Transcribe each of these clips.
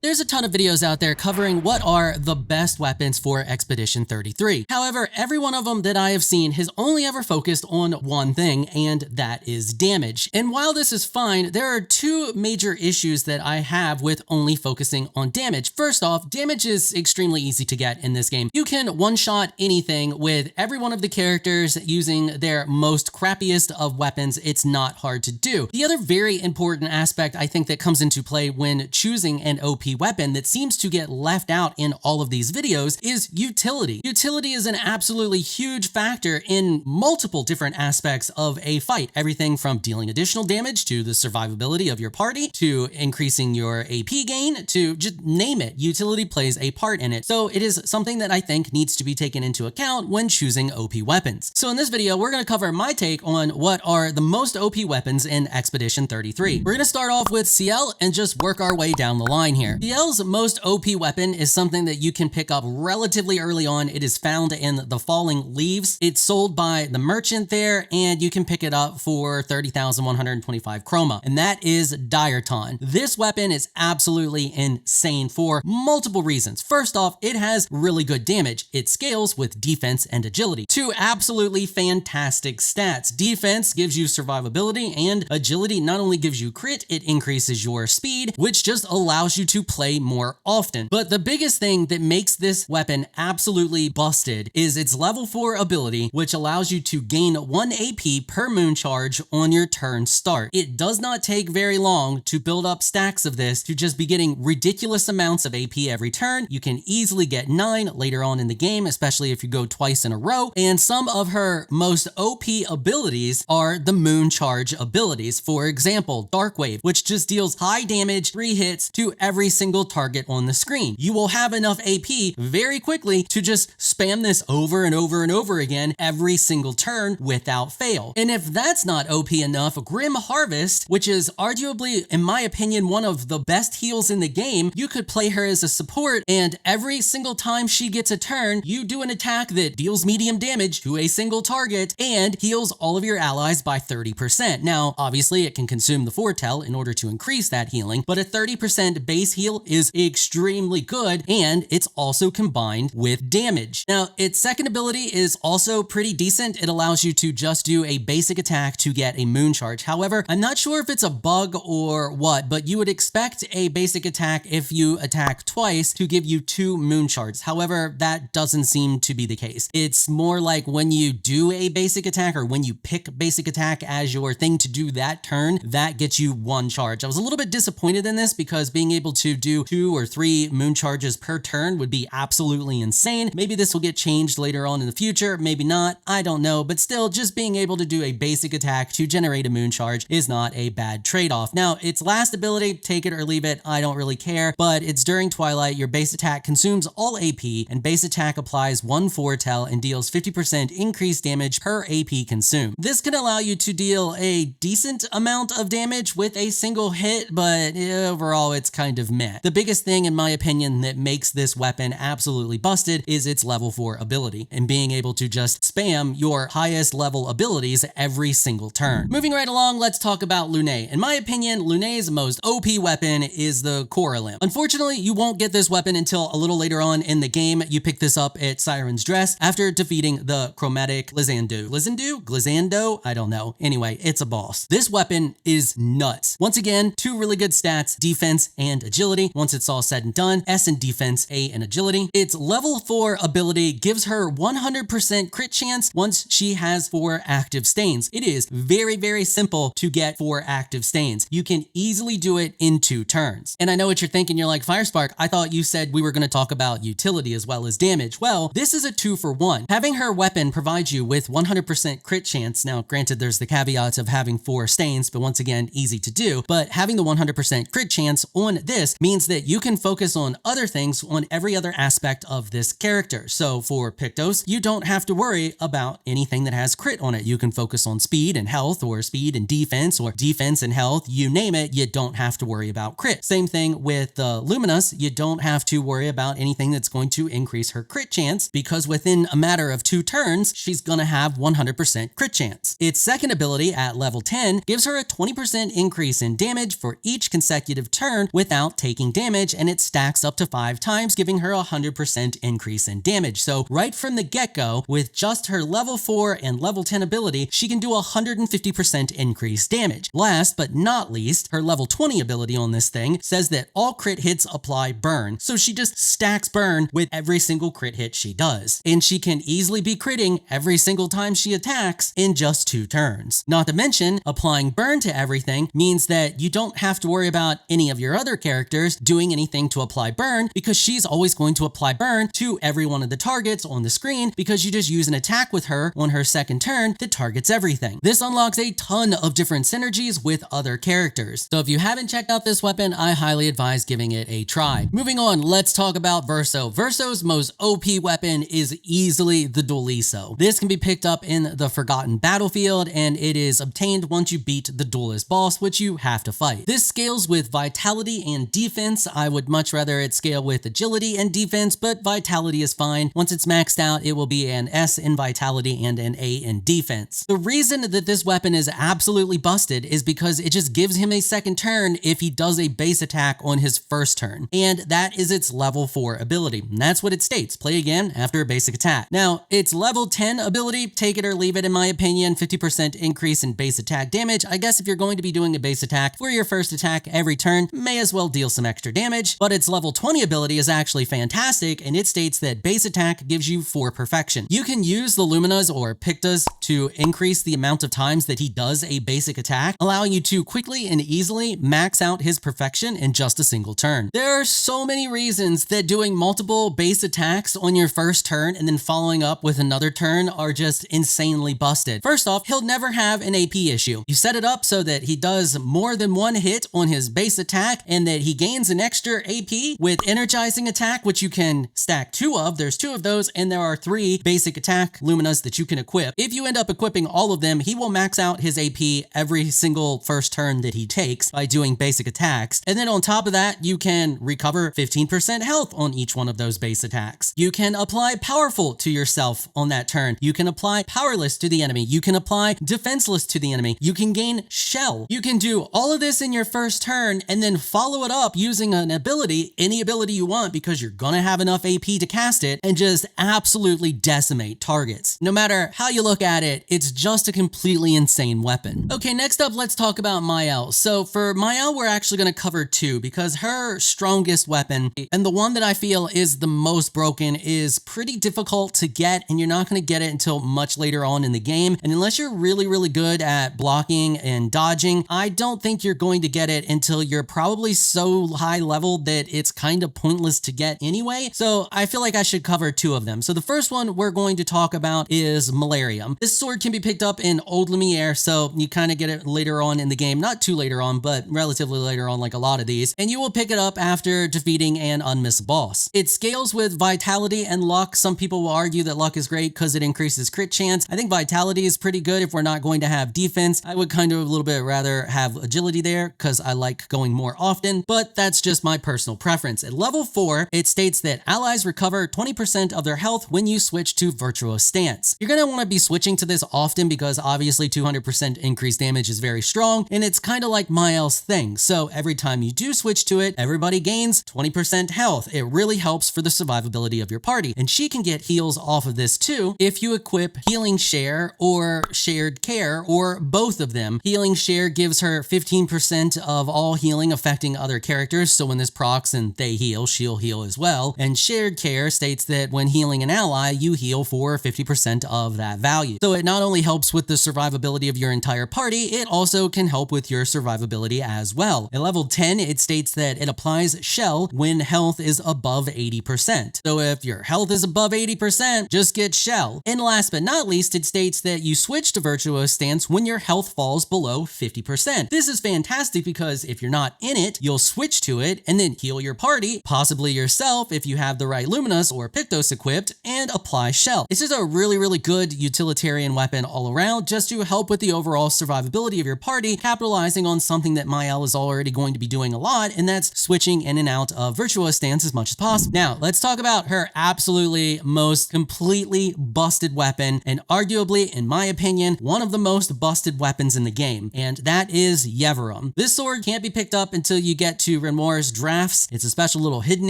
There's a ton of videos out there covering what are the best weapons for Expedition 33. However, every one of them that I have seen has only ever focused on one thing, and that is damage. And while this is fine, there are two major issues that I have with only focusing on damage. First off, damage is extremely easy to get in this game. You can one-shot anything with every one of the characters using their most crappiest of weapons. It's not hard to do. The other very important aspect I think that comes into play when choosing an OP weapon that seems to get left out in all of these videos is utility. Utility is an absolutely huge factor in multiple different aspects of a fight. Everything from dealing additional damage to the survivability of your party to increasing your AP gain to just name it. Utility plays a part in it. So it is something that I think needs to be taken into account when choosing OP weapons. So in this video, we're going to cover my take on what are the most OP weapons in Expedition 33. We're going to start off with CL and just work our way down the line here. CL's most OP weapon is something that you can pick up relatively early on. It is found in the Falling Leaves. It's sold by the merchant there, and you can pick it up for 30,125 chroma, and that is 𝐈𝙪𝙨. This weapon is absolutely insane for multiple reasons. First off, it has really good damage. It scales with defense and agility. Two absolutely fantastic stats. Defense gives you survivability, and agility not only gives you crit, it increases your speed, which just allows you to play more often. But the biggest thing that makes this weapon absolutely busted is its level 4 ability, which allows you to gain 1 AP per moon charge on your turn start. It does not take very long to build up stacks of this to just be getting ridiculous amounts of AP every turn. You can easily get 9 later on in the game, especially if you go twice in a row. And some of her most OP abilities are the moon charge abilities. For example, Dark Wave, which just deals high damage, 3 hits to every single target on the screen. You will have enough AP very quickly to just spam this over and over and over again every single turn without fail. And if that's not OP enough, Grim Harvest, which is arguably, in my opinion, one of the best heals in the game, you could play her as a support, and every single time she gets a turn, you do an attack that deals medium damage to a single target and heals all of your allies by 30%. Now, obviously, it can consume the foretell in order to increase that healing, but a 30% base heal is extremely good, and it's also combined with damage. Now, its second ability is also pretty decent. It allows you to just do a basic attack to get a moon charge. However, I'm not sure if it's a bug or what, but you would expect a basic attack if you attack twice to give you 2 moon charges. However, that doesn't seem to be the case. It's more like when you do a basic attack or when you pick basic attack as your thing to do that turn, that gets you 1 charge. I was a little bit disappointed in this because being able to do 2 or 3 moon charges per turn would be absolutely insane. Maybe this will get changed later on in the future, maybe not, I don't know, but still, just being able to do a basic attack to generate a moon charge is not a bad trade-off. Now, its last ability, take it or leave it, I don't really care, but it's during Twilight. Your base attack consumes all AP, and base attack applies 1 foretell and deals 50% increased damage per AP consumed. This can allow you to deal a decent amount of damage with a single hit, but overall it's kind of meh. The biggest thing, in my opinion, that makes this weapon absolutely busted is its level 4 ability and being able to just spam your highest level abilities every single turn. Moving right along, let's talk about 𝐸𝐼𝐻. In my opinion, 𝐸𝐻𝐻's most OP weapon is the Korra Limb. Unfortunately, you won't get this weapon until a little later on in the game. You pick this up at Siren's Dress after defeating the chromatic 𝐿izando? I don't know. Anyway, it's a boss. This weapon is nuts. Once again, 2 really good stats, defense and agility. Once it's all said and done, S in defense, A in agility. Its level 4 ability gives her 100% crit chance once she has 4 active stains. It is very, very simple to get 4 active stains. You can easily do it in 2 turns. And I know what you're thinking. You're like, Firespark, I thought you said we were going to talk about utility as well as damage. Well, this is a 2-for-1. Having her weapon provide you with 100% crit chance. Now, granted, there's the caveats of having 4 stains, but once again, easy to do. But having the 100% crit chance on this means that you can focus on other things on every other aspect of this character. So for Pictos, you don't have to worry about anything that has crit on it. You can focus on speed and health, or speed and defense, or defense and health, you name it. You don't have to worry about crit. Same thing with Luminous. You don't have to worry about anything that's going to increase her crit chance, because within a matter of 2 turns, she's gonna have 100% crit chance. Its second ability at level 10 gives her a 20% increase in damage for each consecutive turn without taking taking damage, and it stacks up to 5 times, giving her a 100% increase in damage. So right from the get-go, with just her level 4 and level 10 ability, she can do 150% increased damage. Last but not least, her level 20 ability on this thing says that all crit hits apply burn. So she just stacks burn with every single crit hit she does. And she can easily be critting every single time she attacks in just 2 turns. Not to mention, applying burn to everything means that you don't have to worry about any of your other characters doing anything to apply burn, because she's always going to apply burn to every one of the targets on the screen, because you just use an attack with her on her second turn that targets everything. This unlocks a ton of different synergies with other characters. So if you haven't checked out this weapon, I highly advise giving it a try. Moving on, let's talk about Verso. Verso's most OP weapon is easily the 𝐴𝐷𝐼𝐸. This can be picked up in the Forgotten Battlefield, and it is obtained once you beat the duelist boss, which you have to fight. This scales with vitality and defense. I would much rather it scale with agility and defense, but vitality is fine. Once it's maxed out, it will be an S in vitality and an A in defense. The reason that this weapon is absolutely busted is because it just gives him a second turn if he does a base attack on his first turn, and that is its level 4 ability. And that's what it states: play again after a basic attack. Now, its level 10 ability, take it or leave it in my opinion, 50% increase in base attack damage. I guess if you're going to be doing a base attack for your first attack every turn, may as well deal some extra damage. But its level 20 ability is actually fantastic, and it states that base attack gives you 4 perfection. You can use the Luminas or Pictas to increase the amount of times that he does a basic attack, allowing you to quickly and easily max out his perfection in just a single turn. There are so many reasons that doing multiple base attacks on your first turn and then following up with another turn are just insanely busted. First off, he'll never have an AP issue. You set it up so that he does more than 1 hit on his base attack and that he gains an extra AP with energizing attack, which you can stack 2 of. There's 2 of those, and there are 3 basic attack Luminas that you can equip. If you end up equipping all of them, he will max out his AP every single first turn that he takes by doing basic attacks. And then on top of that, you can recover 15% health on each one of those base attacks. You can apply powerful to yourself on that turn. You can apply powerless to the enemy. You can apply defenseless to the enemy. You can gain shell. You can do all of this in your first turn and then follow it up using an ability, any ability you want, because you're gonna have enough AP to cast it, and just absolutely decimate targets. No matter how you look at it, it's just a completely insane weapon. Okay, next up, let's talk about 𝐈𝐻𝐷. So for 𝐈𝐻𝐷, we're actually gonna cover 2, because her strongest weapon, and the one that I feel is the most broken, is pretty difficult to get, and you're not gonna get it until much later on in the game. And unless you're really, really good at blocking and dodging, I don't think you're going to get it until you're probably so high level that it's kind of pointless to get anyway. So I feel like I should cover 2 of them. So the first one we're going to talk about is 𝐷𝐼𝐸𝐴. This sword can be picked up in Old Lumiere, so you kind of get it later on in the game. Not too later on, but relatively later on, like a lot of these. And you will pick it up after defeating an unmissed boss. It scales with vitality and luck. Some people will argue that luck is great because it increases crit chance. I think vitality is pretty good if we're not going to have defense. I would kind of a little bit rather have agility there because I like going more often, but that's just my personal preference. At level 4, it states that allies recover 20% of their health when you switch to Virtuous Stance. You're going to want to be switching to this often because obviously 200% increased damage is very strong, and it's kind of like 𝐈𝐻𝐷's thing. So every time you do switch to it, everybody gains 20% health. It really helps for the survivability of your party, and she can get heals off of this too if you equip Healing Share or Shared Care, or both of them. Healing Share gives her 15% of all healing affecting other characters, so when this procs and they heal, she'll heal as well. And Shared Care states that when healing an ally, you heal for 50% of that value. So it not only helps with the survivability of your entire party, it also can help with your survivability as well. At level 10, it states that it applies Shell when health is above 80%. So if your health is above 80%, just get Shell. And last but not least, it states that you switch to Virtuous Stance when your health falls below 50%. This is fantastic because if you're not in it, you'll switch to it and then heal your party, possibly yourself if you have the right Luminas or Pictos equipped, and apply Shell. This is a really, really good utilitarian weapon all around, just to help with the overall survivability of your party, capitalizing on something that 𝐈𝐻𝐷 is already going to be doing a lot, and that's switching in and out of Virtuous Stance as much as possible. Now, let's talk about her absolutely most completely busted weapon, and arguably, in my opinion, one of the most busted weapons in the game, and that is 𝐆𝐹. This sword can't be picked up until you get to to Remorse Drafts. It's a special little hidden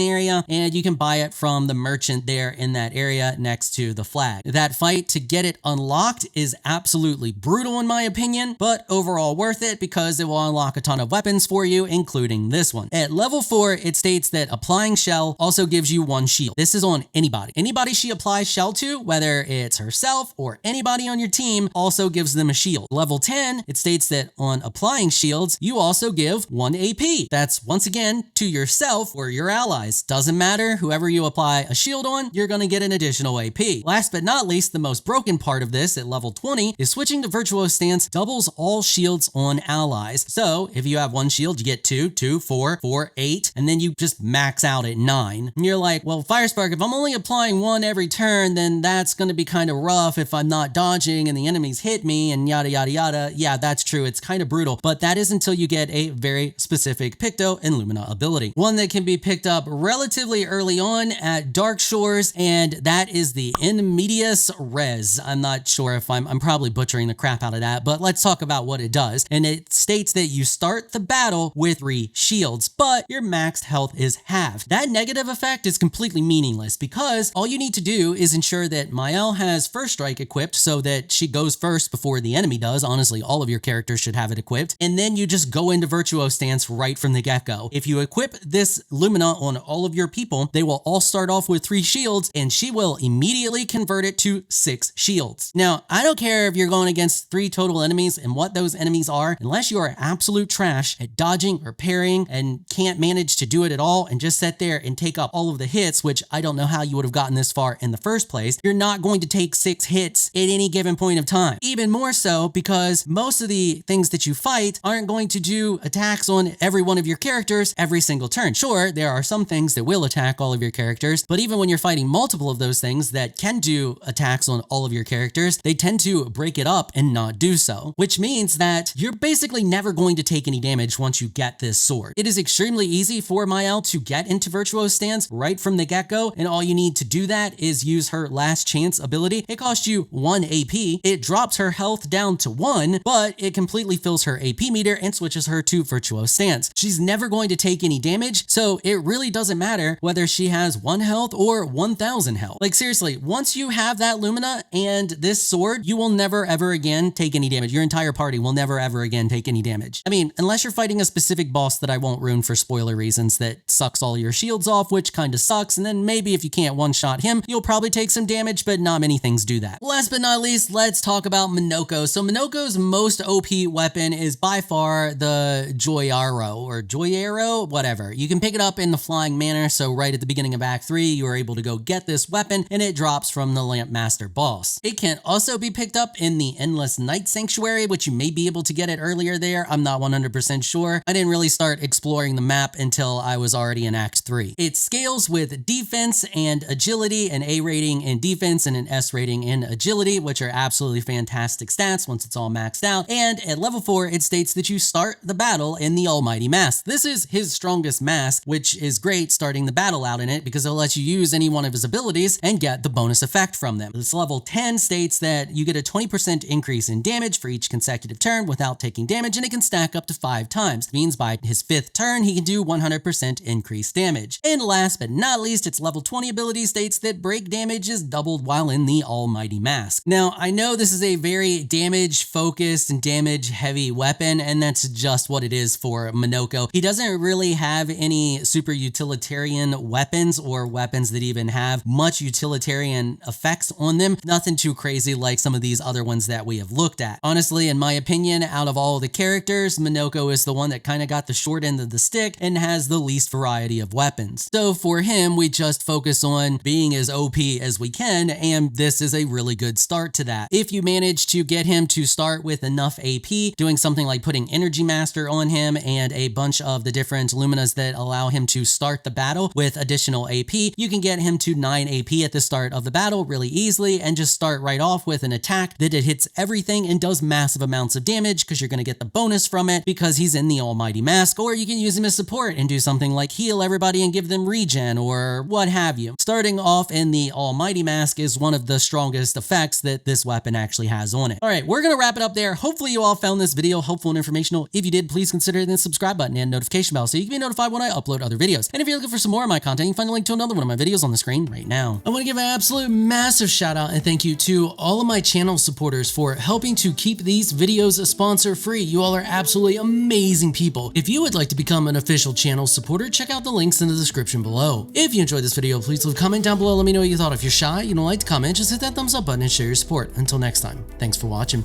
area, and you can buy it from the merchant there in that area next to the flag. That fight to get it unlocked is absolutely brutal in my opinion, but overall worth it because it will unlock a ton of weapons for you, including this one. At level 4, it states that applying shell also gives you 1 shield. This is on anybody. Anybody she applies shell to, whether it's herself or anybody on your team, also gives them a shield. Level 10, it states that on applying shields, you also give 1 AP. That's once again to yourself or your allies. Doesn't matter, whoever you apply a shield on, you're gonna get an additional AP. Last but not least, the most broken part of this at level 20 is switching to Virtuoso Stance doubles all shields on allies. So if you have 1 shield, you get 2, 2, 4, 4, 8, and then you just max out at 9. And you're like, well, Firespark, if I'm only applying 1 every turn, then that's gonna be kind of rough if I'm not dodging and the enemies hit me and yada, yada, yada. Yeah, that's true. It's kind of brutal, but that is until you get a very specific Picto and Lumina ability. One that can be picked up relatively early on at Dark Shores, and that is the In Medias Res. I'm not sure if I'm probably butchering the crap out of that, but let's talk about what it does. And it states that you start the battle with 3 shields, but your maxed health is halved. That negative effect is completely meaningless because all you need to do is ensure that 𝐈𝐻 has First Strike equipped so that she goes first before the enemy does. Honestly, all of your characters should have it equipped. And then you just go into Virtuoso Stance right from the get-go. If you equip this Lumina on all of your people, they will all start off with 3 shields and she will immediately convert it to 6 shields. Now, I don't care if you're going against 3 total enemies and what those enemies are, unless you are absolute trash at dodging or parrying and can't manage to do it at all and just sit there and take up all of the hits, which I don't know how you would have gotten this far in the first place. You're not going to take 6 hits at any given point of time. Even more so because most of the things that you fight aren't going to do attacks on every one of your characters every single turn. Sure, there are some things that will attack all of your characters, but even when you're fighting multiple of those things that can do attacks on all of your characters, they tend to break it up and not do so, which means that you're basically never going to take any damage once you get this sword. It is extremely easy for 𝐈𝐻 to get into Virtuoso Stance right from the get-go, and all you need to do that is use her Last Chance ability. It costs you 1 AP. It drops her health down to 1, but it completely fills her AP meter and switches her to Virtuoso Stance. She's never going to take any damage, so it really doesn't matter whether she has 1 health or 1,000 health. Like seriously, once you have that Lumina and this sword, you will never ever again take any damage. Your entire party will never ever again take any damage. I mean, unless you're fighting a specific boss that I won't ruin for spoiler reasons that sucks all your shields off, which kind of sucks, and then maybe if you can't one-shot him, you'll probably take some damage, but not many things do that. Last but not least, let's talk about Manoko. So Manoko's most OP weapon is by far the 𝐵𝐺𝐻 or 𝐵𝐺𝐻, whatever. You can pick it up in the flying manner, so right at the beginning of Act 3, you are able to go get this weapon, and it drops from the Lamp Master boss. It can also be picked up in the Endless Night Sanctuary, which you may be able to get it earlier there. I'm not 100% sure. I didn't really start exploring the map until I was already in Act 3. It scales with defense and agility, an A rating in defense and an S rating in agility, which are absolutely fantastic stats once it's all maxed out. And at level 4, it states that you start the battle in the Almighty Mask. This is his strongest mask, which is great starting the battle out in it because it'll let you use any one of his abilities and get the bonus effect from them. This level 10 states that you get a 20% increase in damage for each consecutive turn without taking damage, and it can stack up to 5 times. It means by his 5th turn, he can do 100% increased damage. And last but not least, its level 20 ability states that break damage is doubled while in the Almighty Mask. Now, I know this is a very damage-focused and damage-heavy weapon, and that's just what it is for Manoko. He doesn't really have any super utilitarian weapons or weapons that even have much utilitarian effects on them. Nothing too crazy like some of these other ones that we have looked at. Honestly, in my opinion, out of all the characters, Manoko is the one that kind of got the short end of the stick and has the least variety of weapons. So for him, we just focus on being as OP as we can, and this is a really good start to that. If you manage to get him to start with enough AP, doing something like putting Energy Master on him and a bunch of the different Luminas that allow him to start the battle with additional AP, you can get him to 9 AP at the start of the battle really easily and just start right off with an attack that it hits everything and does massive amounts of damage because you're going to get the bonus from it because he's in the Almighty Mask. Or you can use him as support and do something like heal everybody and give them regen or what have you. Starting off in the Almighty Mask is one of the strongest effects that this weapon actually has on it. All right, we're going to wrap it up there. Hopefully you all found this video helpful and informational. If you did, please consider the subscribe button and notification notification bell so you can be notified when I upload other videos. And if you're looking for some more of my content, you can find a link to another one of my videos on the screen right now. I want to give an absolute massive shout out and thank you to all of my channel supporters for helping to keep these videos sponsor free. You all are absolutely amazing people. If you would like to become an official channel supporter, check out the links in the description below. If you enjoyed this video, please leave a comment down below. Let me know what you thought. If you're shy, you don't like to comment, just hit that thumbs up button and share your support. Until next time, thanks for watching.